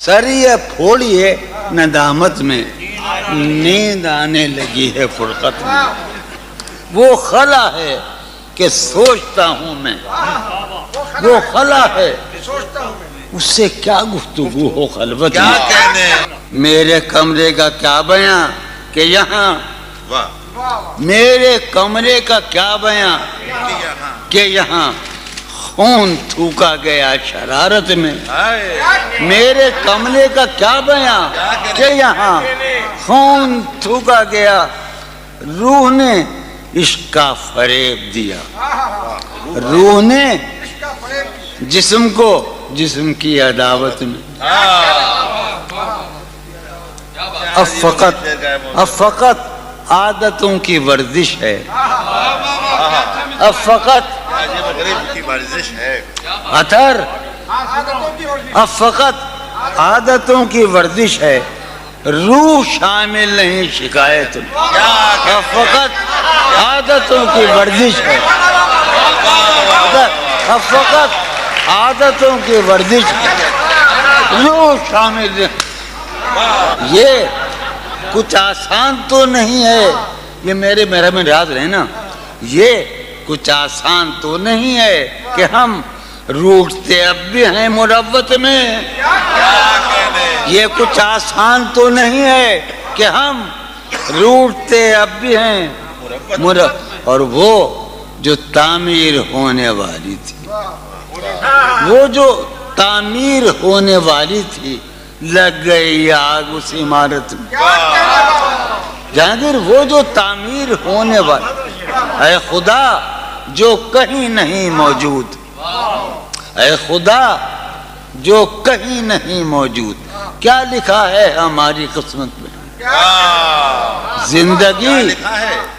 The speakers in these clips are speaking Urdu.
سر یہ پھوڑیے ندامت میں، نیند آنے لگی ہے فرقت میں، وہ خلا ہے کہ سوچتا ہوں میں، وہ خلا ہے اس سے کیا گفتگو ہو خلوت کیا میں، کہنے میرے کمرے کا کیا بیاں کہ یہاں، میرے کمرے کا کیا بیاں کہ یہاں خون تھوکا گیا شرارت میں، میرے کمرے کا کیا بیاں کہ یہاں خون تھوکا گیا، روح نے عشق کا فریب دیا، روح نے جسم کو جسم کی عداوت میں، اب فقط عادتوں کی ورزش ہے، اب فقط کی ورزش ہے، اثر، اب فقط عادتوں کی ورزش ہے، روح شامل نہیں شکایت میں، اب فقط عادتوں کی ورزش ہے، اب فقط عادتوں کی ورزش ہے، روح شامل نہیں، یہ کچھ آسان تو نہیں ہے، یہ میرا میں یاد رہے نا، یہ کچھ آسان تو نہیں ہے کہ ہم روٹتے اب بھی ہیں مروت میں، یہ کچھ آسان تو نہیں ہے کہ ہم روٹتے اب بھی ہیں اور وہ جو تعمیر ہونے والی تھی، وہ جو تعمیر ہونے والی تھی لگ گئی آگ اس عمارت میں، جہانگیر وہ جو تعمیر ہونے والی، اے خدا جو کہیں نہیں موجود، اے خدا جو کہیں نہیں موجود، کیا لکھا ہے ہماری قسمت میں،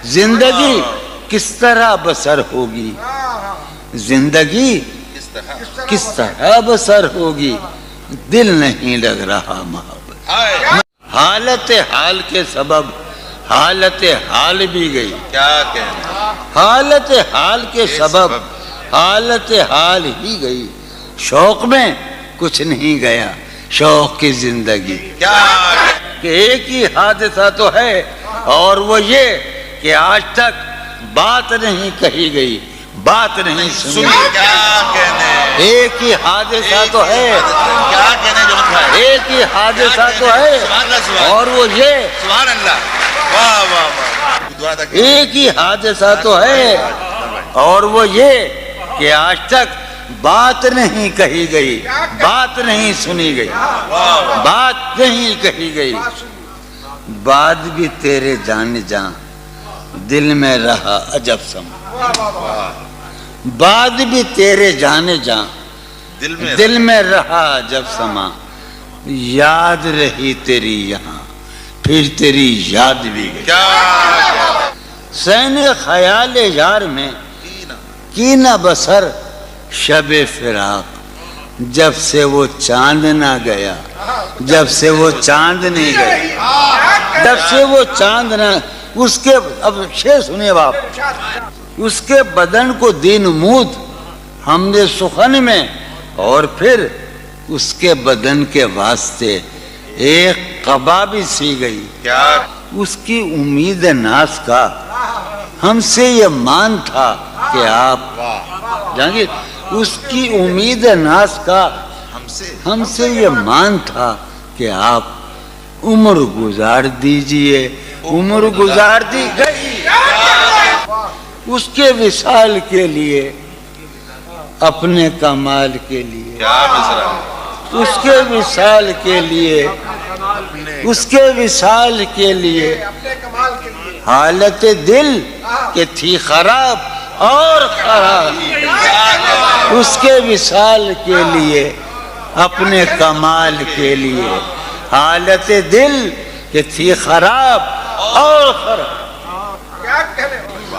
زندگی کس طرح بسر ہوگی، زندگی کس طرح بسر ہوگی، دل نہیں لگ رہا محبت، حالت حال کے سبب حالت حال بھی گئی، کیا کہنے حالت حال کے سبب حالت حال ہی گئی، شوق میں کچھ نہیں گیا، شوق کی زندگی، کیا کہ ایک ہی حادثہ تو ہے اور وہ یہ کہ آج تک بات نہیں کہی گئی، بات نہیں سنی، کیا کہنے ایک ہی حادثہ تو ہے، کیا کہنے جو بھائی ایک ہی حادثہ تو ہے اور وہ یہ، سبحان اللہ، واہ واہ واہ، دعا تک ایک ہی حادثہ تو ہے اور وہ یہ کہ آج تک بات نہیں کہی گئی، بات نہیں سنی گئی، بات نہیں کہی گئی، بات بھی تیرے جان جان دل میں رہا عجب سما، بات بھی تیرے جانے جان دل میں رہا عجب سما، یاد رہی تیری یہاں پھر تیری یاد بھی گئی، کیا سین خیال یار میں کی نہ بسر شب فراق، جب سے وہ چاند نہ گیا، جب سے وہ چاند نہیں گیا، جب سے وہ چاند نہ، اس کے اب شعر سنیے باپ، اس کے بدن کو دین مود ہم نے سخن میں، اور پھر اس کے بدن کے واسطے ایک قبا بھی سی گئی، کیا اس کی امید ناز کا ہم سے یہ مان تھا کہ آپ جہانگیر، اس کی امید ناز کا ہم سے یہ مان تھا کہ آپ عمر گزار دیجئے، عمر گزار دی گئی اس کے وصال کے لیے، اپنے کمال کے لیے، کیا مصرع اس کے وصال کے لیے، اس کے وصال کے لیے، حالت دل کہ تھی خراب اور خراب، اس کے وصال کے لیے، اپنے کمال کے لیے، حالت دل کہ تھی خراب اور خراب،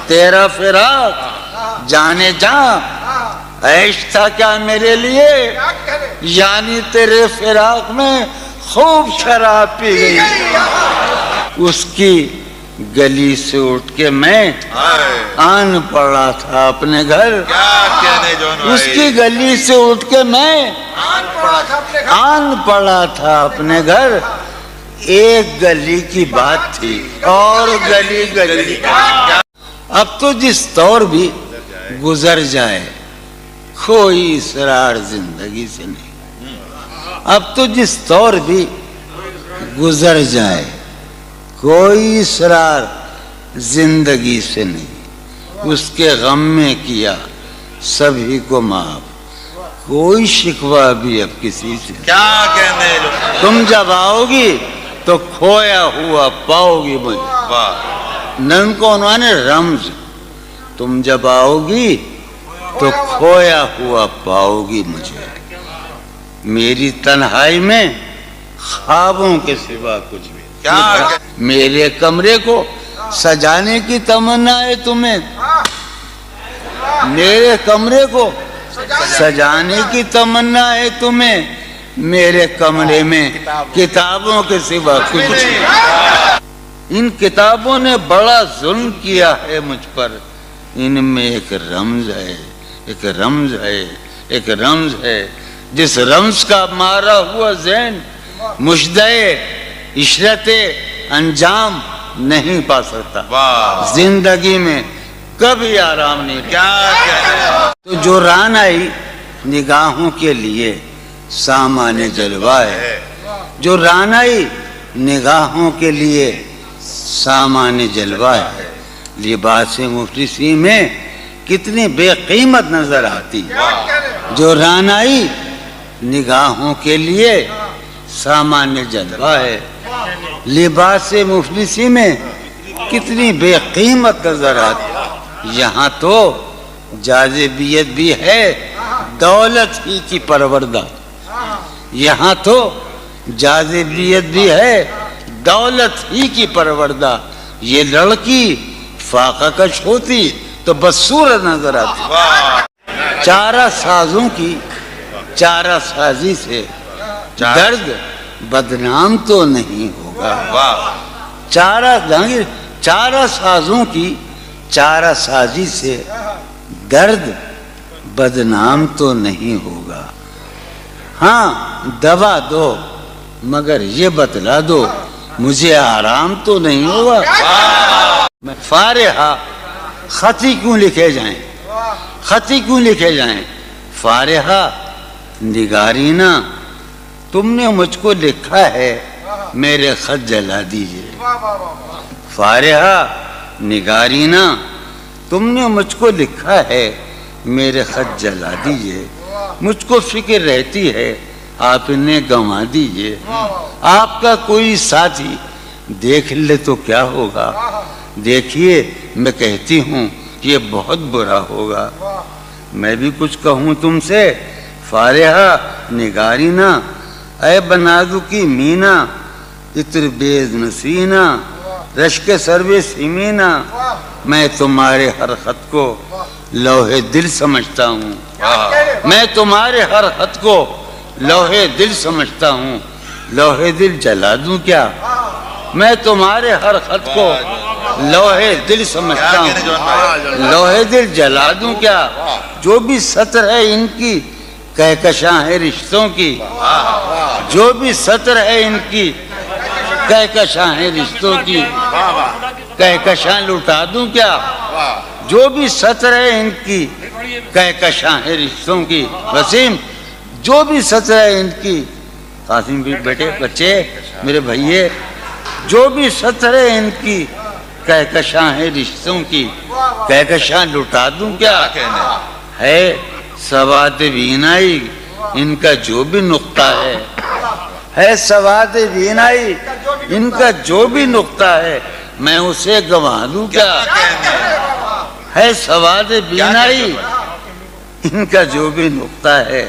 تیرا فراق جانے جاں عیش تھا کیا میرے لیے، یعنی تیرے فراق میں خوب شراب پی گئی، اس کی گلی سے اٹھ کے میں ہائے آن پڑا تھا اپنے گھر. کیا کہنے جون بھائی. اس کی گلی سے اٹھ کے میں آن پڑا تھا اپنے گھر. ایک گلی کی بات تھی اور گلی گلی. اب تو جس طور بھی گزر جائے کوئی اسرار زندگی سے نہیں. اب تو جس طور بھی گزر جائے کوئی اسرار زندگی سے نہیں. اس کے غم میں کیا سبھی کو معاف, کوئی شکوہ بھی اب کسی سے. کیا کہنے جون. تم جب آؤ گی تو کھویا ہوا پاؤ گی مجھے. واہ نن کو انہوں نے رمز. تم جب آؤ گی تو کھویا ہوا پاؤ گی مجھے. میری تنہائی میں خوابوں کے سوا کچھ بھی. کیا میرے کمرے کو سجانے کی تمنا ہے تمہیں. میرے کمرے کو سجانے کی تمنا ہے تمہیں. میرے کمرے میں کتابوں کے سوا کچھ نہیں. ان کتابوں نے بڑا ظلم کیا ہے مجھ پر. ان میں ایک رمز ہے, ایک رمز ہے, ایک رمز ہے. جس رمز کا مارا ہوا ذہن مشدے عشرت انجام نہیں پا سکتا. واہ زندگی میں کبھی آرام نہیں. کیا کہنے. تو جو ران آئی نگاہوں کے لیے سامان جلوہ ہے. جو ران آئی نگاہوں کے لیے سامان جلوہ ہے. لباس مفلسی میں کتنی بے قیمت نظر آتی. جو ران آئی نگاہوں کے لیے سامان جلوہ ہے. لباس مفلسی میں کتنی بے قیمت نظر آتی. یہاں تو جاذبیت بھی ہے دولت ہی کی پروردہ. یہاں تو جاذبیت بھی ہے دولت ہی کی پروردہ. یہ لڑکی فاقہ کش ہوتی تو بدصورت نظر آتی. چارہ سازوں کی چارہ سازی سے درد بدنام تو نہیں ہوگا. واہ چارہ سازوں کی چارہ سازی سے درد بدنام تو نہیں ہوگا. ہاں دوا دو مگر یہ بتلا دو مجھے آرام تو نہیں ہوگا. میں فارحہ خطی کیوں لکھے جائیں, خطی کیوں لکھے جائیں. فارحہ نگارینا تم نے مجھ کو لکھا ہے میرے خط جلا دیجئے. فارحہ نگارینا تم نے مجھ کو لکھا ہے میرے خط جلا دیجئے. مجھ کو فکر رہتی ہے آپ انہیں گنوا دیجئے. آپ کا کوئی ساتھی دیکھ لے تو کیا ہوگا. دیکھیے میں کہتی ہوں یہ بہت برا ہوگا. میں بھی کچھ کہوں تم سے. فارحہ نگارینا اے بنادو کی مینا اتر بیز نسینا رشک سروے سیمینا. میں تمہارے ہر خط کو لوہے دل سمجھتا ہوں. میں تمہارے ہر خط کو لوہے دل سمجھتا ہوں. لوہے دل جلا دوں کیا. میں تمہارے ہر خط کو لوہے دل سمجھتا ہوں. لوہے دل جلا دوں کیا. جو بھی سطر ہے ان کی کہکشاں ہے رشتوں کی. جو بھی سطر ہے ان کی کہکشاں ہے رشتوں کی. کہکشاں لٹا دوں کیا. جو بھی سطر ہے ان کی کہکشاں ہے رشتوں کی. وسیم جو بھی سطر ہے ان کی. قاسم بھی بیٹے بچے میرے بھائیے جو بھی سطر ہے ان کی کہکشاں ہے رشتوں کی. کہکشاں لٹا دوں کیا. ہے سواد بینائی ان کا جو بھی نقطہ ہے سواد بینائی ان کا جو بھی نقطہ ہے میں اسے گنوا دوں کیا. ہے سواد بینائی ان کا جو بھی نقطہ ہے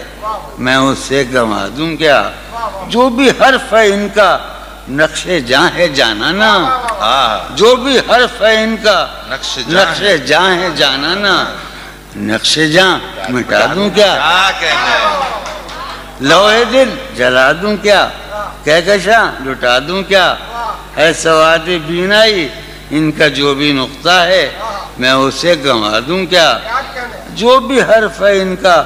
میں اسے گنوا دوں کیا. جو بھی حرف ہے ان کا نقش جاں ہے جانانا. جو بھی حرف ہے ان کا نقش جاں ہے جانانا. نقش جاں مٹا دوں کیا. لوہے دل جلا دوں کیا. کہکشاں لٹا دوں کیا. ہے سواد بینائی ان کا جو بھی نقطہ ہے میں اسے گنوا دوں کیا؟ جو بھی حرف ہے ان کا